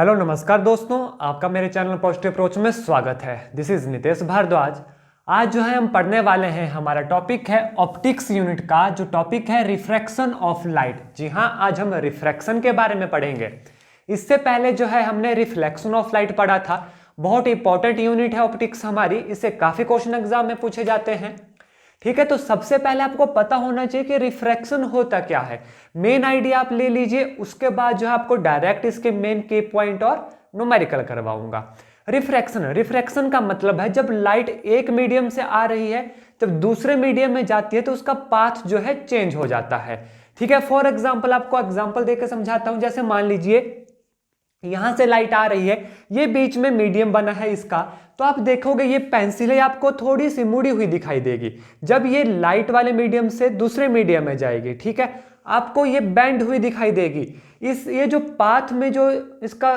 Hello नमस्कार दोस्तों, आपका मेरे चैनल पॉजिटिव अप्रोच में स्वागत है। This is Nitesh Bhardwaj. आज जो है हम पढ़ने वाले हैं, हमारा टॉपिक है ऑप्टिक्स यूनिट का, जो टॉपिक है रिफ्रैक्शन ऑफ लाइट। जी हाँ, आज हम रिफ्रैक्शन के बारे में पढ़ेंगे। इससे पहले जो है हमने रिफ्लेक्शन ऑफ लाइट पढ़ा था। बहुत इंपॉर्टेंट यूनिट है ऑप्टिक्स हमारी, इससे काफी क्वेश्चन एग्जाम में पूछे जाते हैं। ठीक है, तो सबसे पहले आपको पता होना चाहिए कि रिफ्रैक्शन होता क्या है। मेन आइडिया आप ले लीजिए, उसके बाद जो है आपको डायरेक्ट इसके मेन की पॉइंट और न्यूमेरिकल करवाऊंगा। रिफ्रैक्शन का मतलब है जब लाइट एक मीडियम से आ रही है, जब दूसरे मीडियम में जाती है तो उसका पाथ जो है चेंज हो जाता है। ठीक है, फॉर एग्जाम्पल आपको एग्जाम्पल देकर समझाता हूं। जैसे मान लीजिए यहां से लाइट आ रही है, ये बीच में मीडियम बना है इसका, तो आप देखोगे ये पेंसिल आपको थोड़ी सी मुड़ी हुई दिखाई देगी। जब ये लाइट वाले मीडियम से दूसरे मीडियम में जाएगी, ठीक है, आपको ये बेंड हुई दिखाई देगी। ये जो पाथ में जो इसका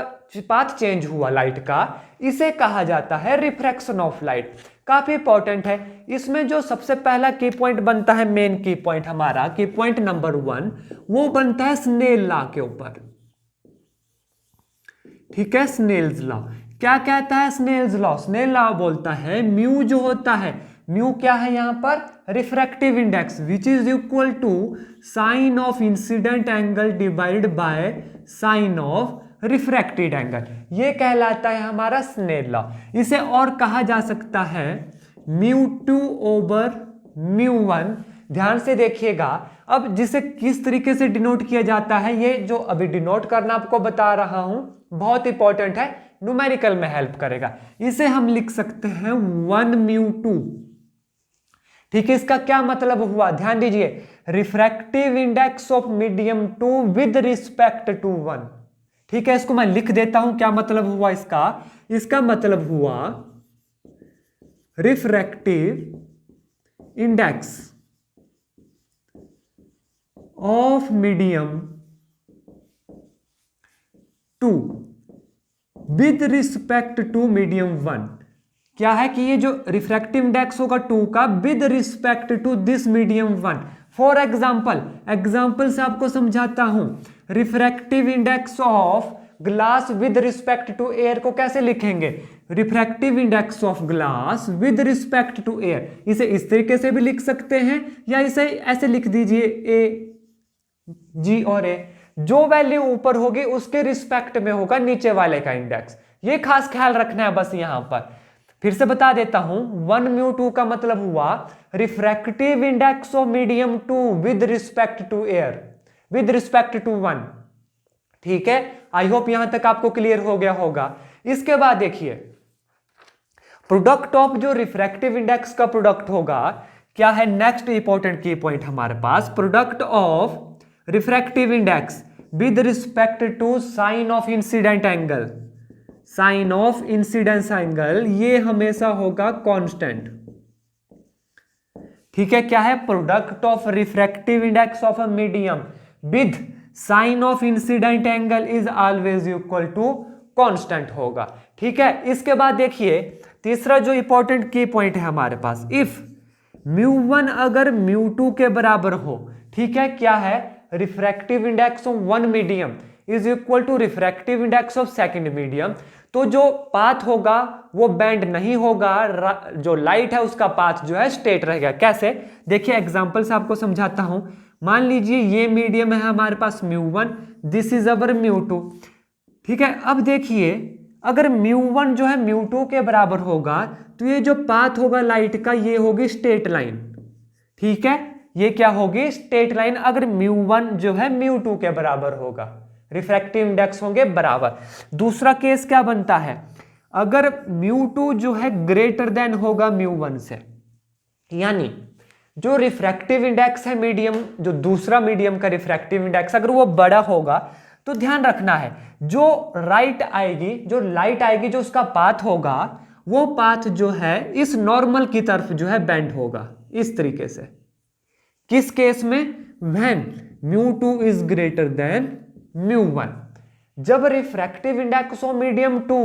पाथ चेंज हुआ लाइट का, इसे कहा जाता है रिफ्रैक्शन ऑफ लाइट। काफी इंपॉर्टेंट है। इसमें जो सबसे पहला की पॉइंट बनता है, मेन की पॉइंट हमारा की पॉइंट नंबर 1, वो बनता है स्नेल लॉ के ऊपर। ठीक है, स्नेल्स लॉ क्या कहता है? स्नेल्स लॉ, स्नेल लॉ बोलता है म्यू जो होता है, म्यू क्या है यहां पर? Refractive index, which is equal to sine of incident angle divided by sine of refracted angle. ये कहलाता है हमारा स्नेल लॉ। इसे और कहा जा सकता है म्यू 2 ओवर म्यू 1। ध्यान से देखिएगा, अब जिसे किस तरीके से डिनोट किया जाता है, ये जो अभी डिनोट करना आपको बता रहा हूं, बहुत इंपॉर्टेंट है, न्यूमेरिकल में हेल्प करेगा। इसे हम लिख सकते हैं 1 म्यू 2। ठीक है, इसका क्या मतलब हुआ? ध्यान दीजिए, refractive index of medium 2 with respect to 1। ठीक है, इसको मैं लिख देता हूं, क्या मतलब हुआ इसका? इसका मतलब हुआ refractive index of medium 2 with respect to medium 1। क्या है कि ये जो रिफ्रैक्टिव इंडेक्स होगा 2 का with respect to this medium 1। For example से आपको समझाता हूं। Refractive index of glass with respect to air को कैसे लिखेंगे? Refractive index of glass with respect to air. इसे इस तरीके से भी लिख सकते हैं, या इसे ऐसे लिख दीजिए ए जी और ए। जो वैल्यू ऊपर होगी उसके रिस्पेक्ट में होगा नीचे वाले का इंडेक्स। ये खास ख्याल रखना है बस यहां पर। फिर से बता देता हूं, 1 म्यू 2 का मतलब हुआ refractive index of medium 2 with respect to air, with respect to 1। ठीक है, आई होप यहां तक आपको क्लियर हो गया होगा। इसके बाद देखिए, प्रोडक्ट ऑफ जो रिफ्रैक्टिव इंडेक्स का प्रोडक्ट होगा, क्या है नेक्स्ट इंपॉर्टेंट की पॉइंट हमारे पास? Product of refractive index with respect to sine of incident angle, sine of incidence angle, ये हमेशा होगा कांस्टेंट। ठीक है, क्या है? Product of refractive index of a medium with sine of incident angle is always equal to constant होगा। ठीक है, इसके बाद देखिए तीसरा जो इंपॉर्टेंट की पॉइंट है हमारे पास, इफ म्यू 1 अगर म्यू 2 के बराबर हो, ठीक है, क्या है? Refractive index of 1 medium is equal to refractive index of second medium, तो जो पाथ होगा वो बेंड नहीं होगा, जो लाइट है उसका पाथ जो है स्ट्रेट रहेगा। कैसे? देखिए एग्जांपल से आपको समझाता हूं। मान लीजिए ये मीडियम है हमारे पास mu 1, this is our mu 2। ठीक है, अब देखिए अगर म्यू 1 जो है म्यू 2 के बराबर होगा, तो ये जो पाथ होगा लाइट का, ये होगी स्ट्रेट लाइन। ठीक है, ये क्या होगी? Straight line. अगर म्यू 1 जो है म्यू 2 के बराबर होगा, रिफ्रैक्टिव इंडेक्स होंगे बराबर। दूसरा केस क्या बनता है? अगर म्यू 2 जो है ग्रेटर देन होगा म्यू 1 से, यानी जो रिफ्रैक्टिव इंडेक्स है मीडियम, जो दूसरा मीडियम का रिफ्रैक्टिव इंडेक्स अगर वो बड़ा होगा, तो ध्यान रखना है जो लाइट आएगी, जो उसका पाथ होगा, वो पाथ जो है इस नॉर्मल की तरफ जो है बेंड होगा इस तरीके से। किस केस में? When mu 2 is greater than mu 1। जब रिफ्रैक्टिव इंडेक्स ऑफ मीडियम 2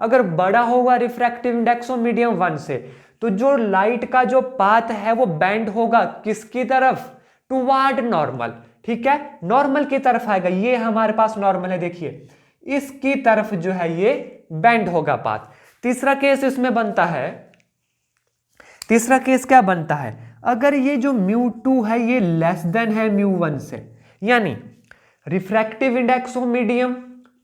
अगर बड़ा होगा रिफ्रैक्टिव इंडेक्स ऑफ मीडियम 1 से, तो जो लाइट का जो पाथ है वो बेंड होगा किसकी तरफ? Toward normal. ठीक है, नॉर्मल की तरफ आएगा। ये हमारे पास नॉर्मल है, देखिए इसकी तरफ जो है ये बेंड होगा पाथ। तीसरा केस इसमें बनता है, तीसरा केस क्या बनता है, अगर ये जो μ2 है ये लेस देन है μ1 से, यानी refractive index of medium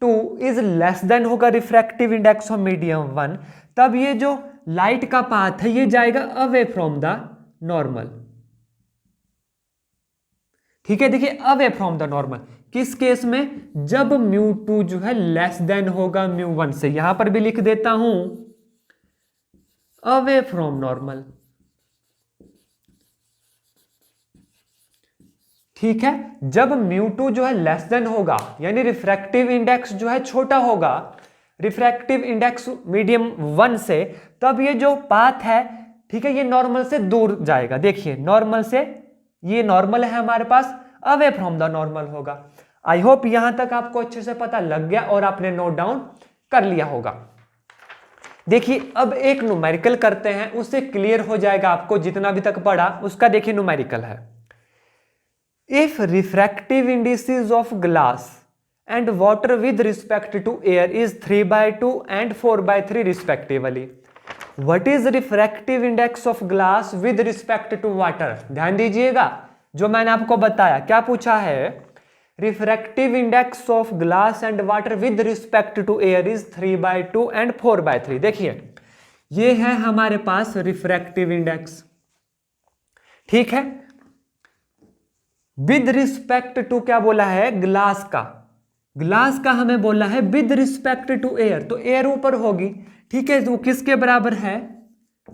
2 is less than होगा रिफ्रैक्टिव इंडेक्स ऑफ मीडियम 1, तब ये जो लाइट का पाथ है ये जाएगा अवे फ्रॉम द नॉर्मल। ठीक है, देखिए अवे फ्रॉम द नॉर्मल किस केस में, जब μ2 जो है लेस देन होगा μ1 से, यहां पर भी लिख देता हूं अवे फ्रॉम नॉर्मल। ठीक है, जब μ2 जो है लेस देन होगा यानी रिफ्रैक्टिव इंडेक्स जो है छोटा होगा रिफ्रैक्टिव इंडेक्स मीडियम 1 से, तब ये जो पाथ है, ठीक है, ये नॉर्मल से दूर जाएगा। देखिए नॉर्मल से, ये नॉर्मल है हमारे पास, अवे फ्रॉम द नॉर्मल होगा। आई होप यहां तक आपको अच्छे से पता लग गया और आपने नोट डाउन कर लिया होगा। देखिए अब एक न्यूमेरिकल करते हैं, उससे क्लियर हो जाएगा आपको जितना भी तक पढ़ा उसका। देखिए न्यूमेरिकल है, if refractive indices of glass and water with respect to air is 3/2 and 4/3 respectively. What is refractive index of glass with respect to water? ध्यान दीजिएगा जो मैंने आपको बताया, क्या पूछा है, refractive index of glass and water with respect to air is 3/2 and 4/3. देखिए ये है हमारे पास refractive index, ठीक है, with respect to क्या बोला है, ग्लास का, ग्लास का हमें बोला है विद रिस्पेक्ट टू एयर, तो एयर ऊपर होगी, ठीक है, तो किसके बराबर है,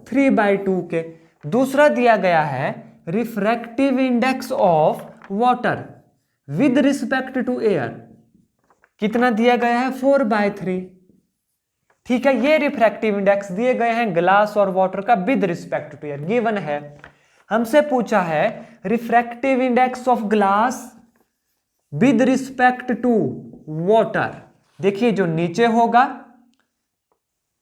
3/2 के। दूसरा दिया गया है refractive index of water with respect to air, कितना दिया गया है, 4/3। ठीक है, ये रिफ्रैक्टिव इंडेक्स दिए गए हैं ग्लास और वाटर का with respect to air, given है। हमसे पूछा है refractive index of glass with respect to water. देखिए जो नीचे होगा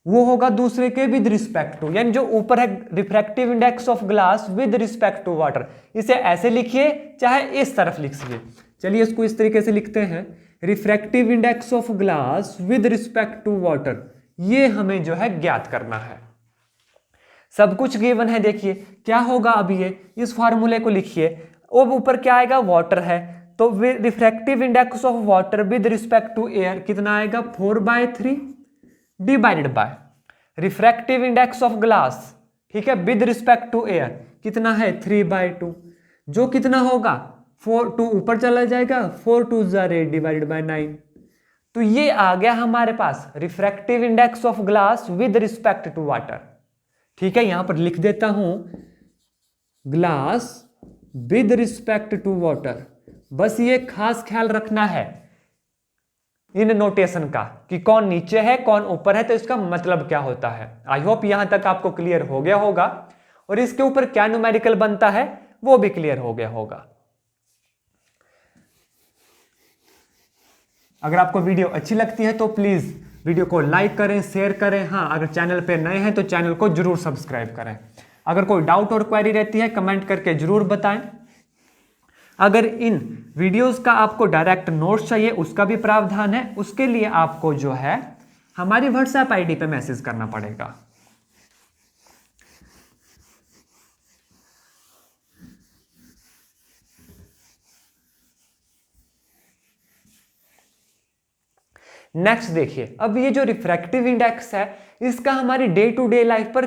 वो होगा दूसरे के विद रिस्पेक्ट टू, यानी जो ऊपर है refractive index of glass with respect to water, इसे ऐसे लिखिए चाहे इस तरफ लिखिए। चलिए इसको इस तरीके से लिखते हैं, refractive index of glass with respect to water, ये हमें जो है ज्ञात करना है। सब कुछ गिवन है, देखिए क्या होगा, अब ये इस फॉर्मूले को लिखिए, अब ऊपर क्या आएगा, वाटर है, तो refractive index of water with respect to air कितना आएगा, 4/3 divided by refractive index of glass, ठीक है, विद रिस्पेक्ट टू एयर कितना है, 3/2, जो कितना होगा, 2 ऊपर चला जाएगा, 4 2 8 डिवाइडेड बाय 9। तो ये आ गया हमारे पास refractive index of glass with respect to water. ठीक है, यहां पर लिख देता हूं glass with respect to water. बस ये खास ख्याल रखना है इन नोटेशन का कि कौन नीचे है कौन ऊपर है, तो इसका मतलब क्या होता है। आई होप यहां तक आपको क्लियर हो गया होगा, और इसके ऊपर क्या न्यूमेरिकल बनता है वो भी क्लियर हो गया होगा। अगर आपको वीडियो अच्छी लगती है तो प्लीज वीडियो को लाइक करें, शेयर करें। हाँ, अगर चैनल पे नए हैं तो चैनल को जरूर सब्सक्राइब करें। अगर कोई डाउट और क्वेरी रहती है कमेंट करके जरूर बताएं। अगर इन वीडियोस का आपको डायरेक्ट नोट्स चाहिए उसका भी प्रावधान है, उसके लिए आपको जो है हमारी व्हाट्सएप आईडी पे मैसेज करना पड़ेगा। नेक्स्ट देखिए, अब ये जो रिफ्रैक्टिव इंडेक्स है इसका हमारी डे टू डे लाइफ पर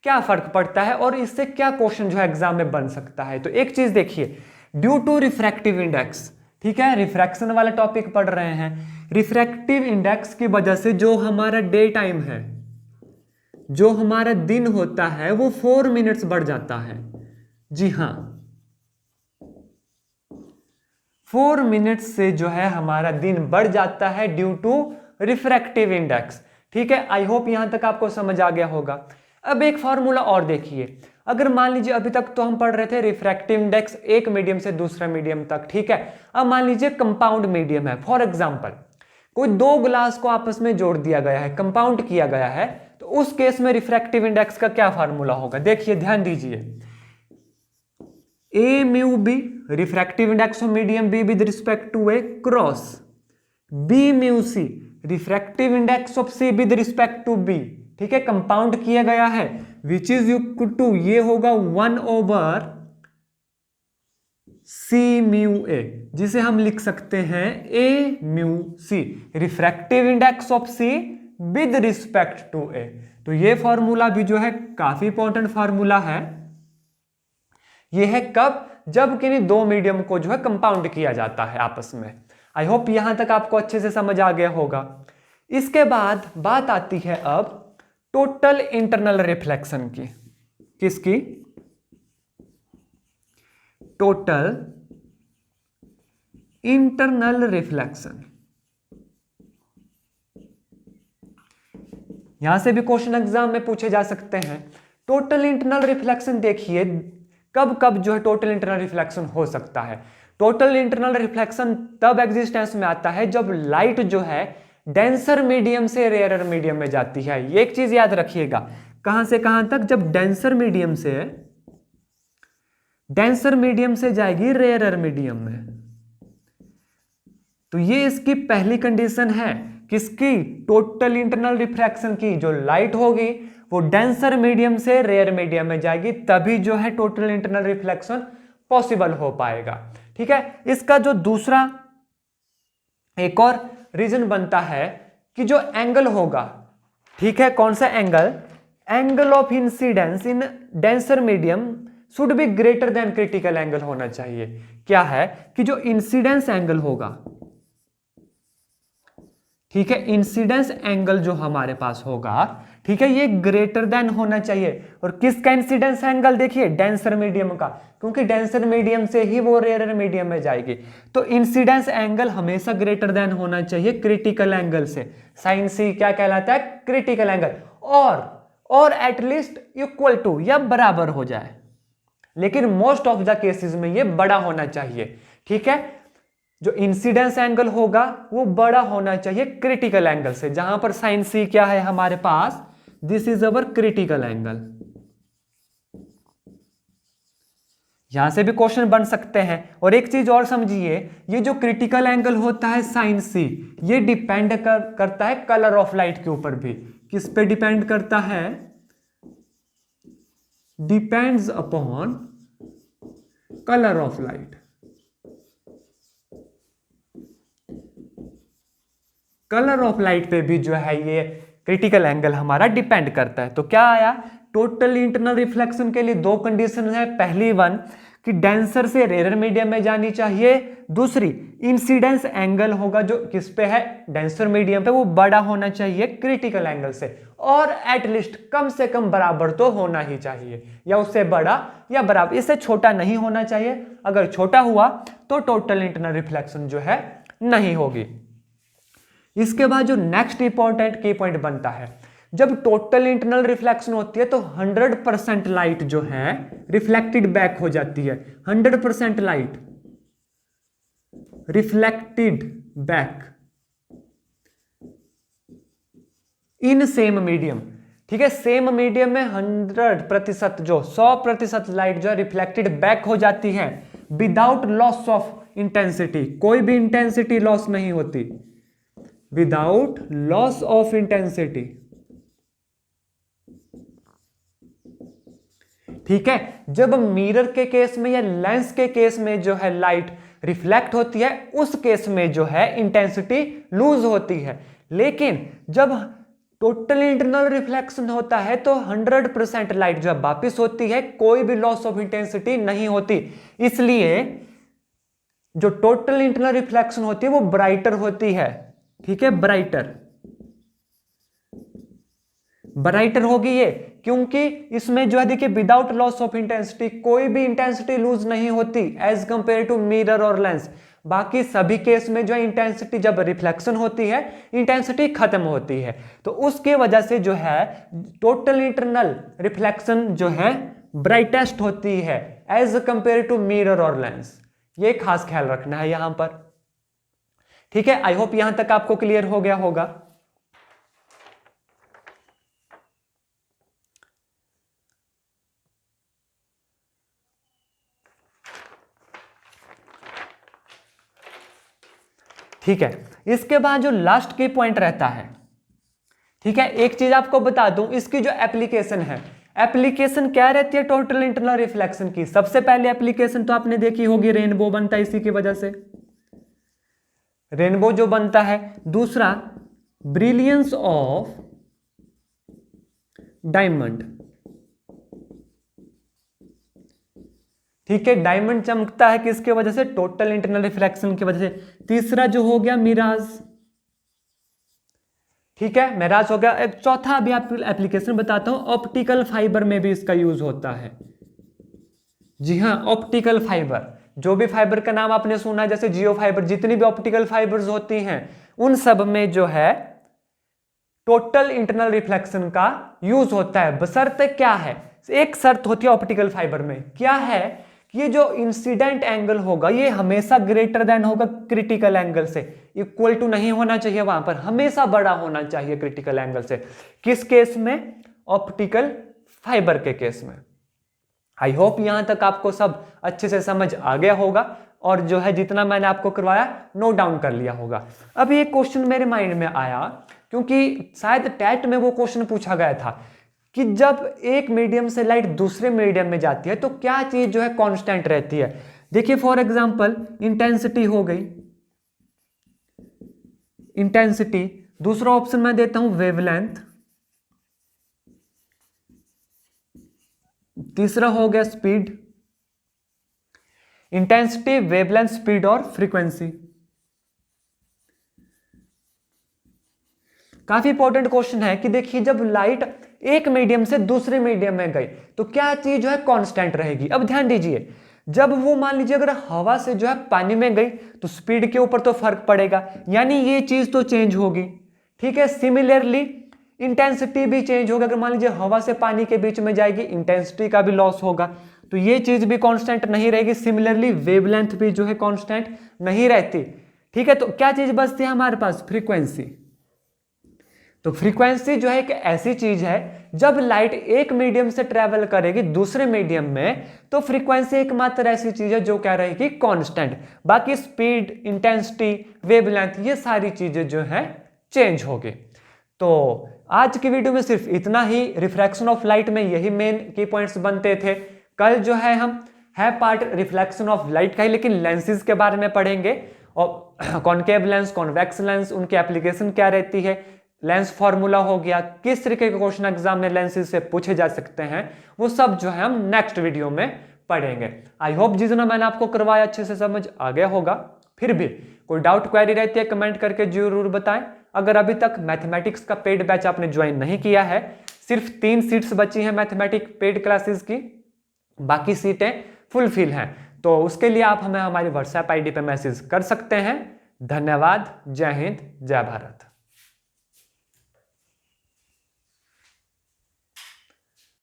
क्या फर्क पड़ता है और इससे क्या क्वेश्चन जो है एग्जाम में बन सकता है। तो एक चीज देखिए, ड्यू टू रिफ्रैक्टिव इंडेक्स, ठीक है, रिफ्रैक्शन वाला टॉपिक पढ़ रहे हैं। रिफ्रैक्टिव इंडेक्स की वजह से जो हमारा डे टाइम है, जो हमारा दिन होता है वो 4 मिनट्स बढ़ जाता है। जी हां, 4 मिनट्स से जो है हमारा दिन बढ़ जाता है ड्यू टू रिफ्रैक्टिव इंडेक्स। ठीक है, आई होप यहां तक आपको समझ आ गया होगा। अब एक फॉर्मूला और देखिए, अगर मान लीजिए अभी तक तो हम पढ़ रहे थे रिफ्रैक्टिव इंडेक्स एक मीडियम से दूसरा मीडियम तक, ठीक है। अब मान लीजिए कंपाउंड मीडियम है, फॉर एग्जांपल कोई 2 ग्लास को आपस में जोड़ दिया गया है, कंपाउंड किया गया है, तो उस केस में रिफ्रैक्टिव इंडेक्स का क्या फार्मूला होगा। देखिए ध्यान दीजिए, A mu B refractive index of medium B with respect to A cross B mu C refractive index of C with respect to B, ठीक है, कंपाउंड किया गया है, विच इज इक्वल टू, ये होगा 1/c म्यू ए, जिसे हम लिख सकते हैं a mu C, refractive index of C with respect to A. तो ये फॉर्मूला भी जो है काफी इंपॉर्टेंट फॉर्मूला है। ये है कब, जब किन्हीं दो मीडियम को जो है कंपाउंड किया जाता है आपस में। आई होप यहां तक आपको अच्छे से समझ आ गया होगा। इसके बाद बात आती है अब टोटल इंटरनल रिफ्लेक्शन की। किसकी? Total internal reflection. यहां से भी क्वेश्चन एग्जाम में पूछे जा सकते हैं। टोटल इंटरनल रिफ्लेक्शन देखिए कब कब जो है टोटल इंटरनल रिफ्लेक्शन हो सकता है। टोटल इंटरनल रिफ्लेक्शन तब एग्जिस्टेंस में आता है जब लाइट जो है डेंसर मीडियम से रेयरर मीडियम में जाती है। ये एक चीज याद रखिएगा, कहां से कहां तक? जब डेंसर मीडियम से जाएगी रेयरर मीडियम में। तो ये इसकी पहली कंडीशन है, किसकी? टोटल इंटरनल रिफ्रैक्शन की। जो लाइट होगी वो डेंसर मीडियम से रेयर मीडियम में जाएगी, तभी जो है टोटल इंटरनल रिफ्लेक्शन पॉसिबल हो पाएगा। ठीक है, इसका जो दूसरा एक और रीजन बनता है कि जो एंगल होगा, ठीक है, कौन सा angle? Angle of incidence in denser medium should be greater than critical angle होना चाहिए। क्या है कि जो इंसिडेंस एंगल होगा, ठीक है, इंसिडेंस एंगल जो हमारे पास होगा, ठीक है, ये ग्रेटर देन होना चाहिए। और किसका इंसिडेंस एंगल? देखिए डेंसर मीडियम का, क्योंकि डेंसर मीडियम से ही वो रेयर मीडियम में जाएगी। तो इंसिडेंस एंगल हमेशा ग्रेटर देन होना चाहिए क्रिटिकल एंगल से। साइन सी क्या कहलाता है? Critical angle. और एटलीस्ट इक्वल टू या बराबर हो जाए, लेकिन मोस्ट ऑफ द केसेस में ये बड़ा होना चाहिए। ठीक है, जो इंसिडेंस एंगल होगा वो बड़ा होना चाहिए क्रिटिकल एंगल से। जहां पर साइन सी क्या है हमारे पास? This is our critical angle. यहां से भी क्वेश्चन बन सकते हैं। और एक चीज और समझिए, ये जो क्रिटिकल एंगल होता है साइन सी, ये डिपेंड करता है कलर ऑफ लाइट के ऊपर भी। किस पे डिपेंड करता है? Depends upon colour of light. Colour of light पे भी जो है ये क्रिटिकल एंगल हमारा डिपेंड करता है। तो क्या आया? टोटल इंटरनल रिफ्लेक्शन के लिए दो कंडीशन है। पहली वन कि डेंसर से रेयर मीडियम में जानी चाहिए, दूसरी इंसिडेंस एंगल होगा जो किस पे है? डेंसर मीडियम पे, वो बड़ा होना चाहिए क्रिटिकल एंगल से, और एटलीस्ट कम से कम बराबर तो होना ही चाहिए, या उससे बड़ा या बराबर, इससे छोटा नहीं होना चाहिए। अगर छोटा हुआ तो टोटल इंटरनल रिफ्लेक्शन जो है नहीं होगी। इसके बाद जो नेक्स्ट इंपॉर्टेंट की पॉइंट बनता है, जब टोटल इंटरनल रिफ्लेक्शन होती है तो 100% लाइट जो है रिफ्लेक्टेड बैक हो जाती है। 100% light reflected back in same medium. ठीक है, सेम मीडियम में 100% जो 100% लाइट जो है रिफ्लेक्टेड बैक हो जाती है विदाउट लॉस ऑफ इंटेंसिटी। कोई भी इंटेंसिटी लॉस नहीं होती, विदाउट लॉस ऑफ इंटेंसिटी। ठीक है, जब मिरर के केस में या लेंस के केस में जो है लाइट रिफ्लेक्ट होती है, उस केस में जो है इंटेंसिटी लूज होती है। लेकिन जब टोटल इंटरनल रिफ्लेक्शन होता है तो 100% लाइट जो है वापिस होती है, कोई भी लॉस ऑफ इंटेंसिटी नहीं होती। इसलिए जो टोटल इंटरनल रिफ्लेक्शन होती है वो ब्राइटर होती है। ठीक है, ब्राइटर होगी ये, क्योंकि इसमें जो है देखिए विदाउट लॉस ऑफ इंटेंसिटी, कोई भी इंटेंसिटी लूज नहीं होती एज कंपेयर टू मिरर और लेंस। बाकी सभी केस में जो है इंटेंसिटी जब रिफ्लेक्शन होती है इंटेंसिटी खत्म होती है। तो उसके वजह से जो है टोटल इंटरनल रिफ्लेक्शन जो है ब्राइटेस्ट होती है एज कंपेयर टू मिरर और लेंस। ये खास ख्याल रखना है यहां पर। ठीक है, आई होप यहां तक आपको क्लियर हो गया होगा। ठीक है, इसके बाद जो लास्ट की पॉइंट रहता है, ठीक है, एक चीज आपको बता दूं, इसकी जो एप्लीकेशन है, एप्लीकेशन क्या रहती है टोटल इंटरनल रिफ्लेक्शन की। सबसे पहले एप्लीकेशन तो आपने देखी होगी, रेनबो बनता है इसी की वजह से, रेनबो जो बनता है। दूसरा, ब्रिलियंस ऑफ डायमंड, ठीक है, डायमंड चमकता है किसके वजह से, टोटल इंटरनल रिफ्लेक्शन की वजह से। तीसरा जो हो गया मिराज, ठीक है, मिराज हो गया। एक चौथा अभी आप एप्लीकेशन बताता हूं, ऑप्टिकल फाइबर में भी इसका यूज होता है। जी हाँ, ऑप्टिकल फाइबर, जो भी फाइबर का नाम आपने सुना है, जैसे जियो फाइबर, जितनी भी ऑप्टिकल फाइबर्स होती हैं उन सब में जो है टोटल इंटरनल रिफ्लेक्शन का यूज होता है। बशर्ते क्या है, एक शर्त होती है ऑप्टिकल फाइबर में, क्या है कि ये जो इंसिडेंट एंगल होगा ये हमेशा ग्रेटर देन होगा क्रिटिकल एंगल से, इक्वल टू नहीं होना चाहिए, वहां पर हमेशा बड़ा होना चाहिए क्रिटिकल एंगल से। किस केस में, ऑप्टिकल फाइबर के केस में। आई होप यहां तक आपको सब अच्छे से समझ आ गया होगा, और जो है जितना मैंने आपको करवाया नोट डाउन कर लिया होगा। अभी एक क्वेश्चन मेरे माइंड में आया, क्योंकि शायद टेट में वो क्वेश्चन पूछा गया था कि जब एक मीडियम से लाइट दूसरे मीडियम में जाती है तो क्या चीज जो है कांस्टेंट रहती है। देखिए फॉर एग्जांपल इंटेंसिटी हो गई, इंटेंसिटी। दूसरा ऑप्शन मैं देता हूं वेवलेंथ। तीसरा हो गया स्पीड। इंटेंसिटी, वेवलेंथ, स्पीड और फ्रीक्वेंसी। काफी इंपॉर्टेंट क्वेश्चन है कि देखिए जब लाइट एक मीडियम से दूसरे मीडियम में गई तो क्या चीज जो है कांस्टेंट रहेगी। अब ध्यान दीजिए, जब वो मान लीजिए अगर हवा से जो है पानी में गई तो स्पीड के ऊपर तो फर्क पड़ेगा, यानी ये चीज तो चेंज होगी, ठीक है। सिमिलरली इंटेंसिटी भी चेंज होगा, अगर मान लीजिए हवा से पानी के बीच में जाएगी इंटेंसिटी का भी लॉस होगा, तो ये चीज भी कांस्टेंट नहीं रहेगी। सिमिलरली वेवलेंथ भी जो है कांस्टेंट नहीं रहती, ठीक है। तो क्या चीज बचती है हमारे पास, फ्रीक्वेंसी। तो फ्रीक्वेंसी जो है एक ऐसी चीज है, जब लाइट एक मीडियम से ट्रेवल करेगी दूसरे मीडियम में तो फ्रीक्वेंसी एकमात्र ऐसी चीज है जो क्या रहेगी, कांस्टेंट। बाकी स्पीड, इंटेंसिटी, वेवलेंथ ये सारी चीजें जो है चेंज होगी। तो आज की वीडियो में सिर्फ इतना ही। रिफ्रैक्शन ऑफ लाइट में यही मेन की पॉइंट्स बनते थे। कल जो है हम है पार्ट रिफ्लेक्शन ऑफ लाइट का ही, लेकिन लेंसेज के बारे में पढ़ेंगे, और कॉनकेव लेंस, कॉन्वेक्स लेंस, उनकी एप्लीकेशन क्या रहती है, लेंस फॉर्मूला हो गया, किस तरीके के क्वेश्चन एग्जाम में लेंसेज से पूछे जा सकते हैं, वो सब जो है हम नेक्स्ट वीडियो में पढ़ेंगे। आई होप जितना मैंने आपको करवाया अच्छे से समझ आ गया होगा। फिर भी कोई डाउट क्वेरी रहती है कमेंट करके जरूर बताएं। अगर अभी तक मैथमेटिक्स का पेड बैच आपने ज्वाइन नहीं किया है, सिर्फ 3 सीट्स बची हैं मैथमेटिक्स पेड क्लासेस की, बाकी सीटें फुलफिल हैं। तो उसके लिए आप हमें हमारी व्हाट्सएप आईडी पे मैसेज कर सकते हैं। धन्यवाद। जय हिंद, जय भारत।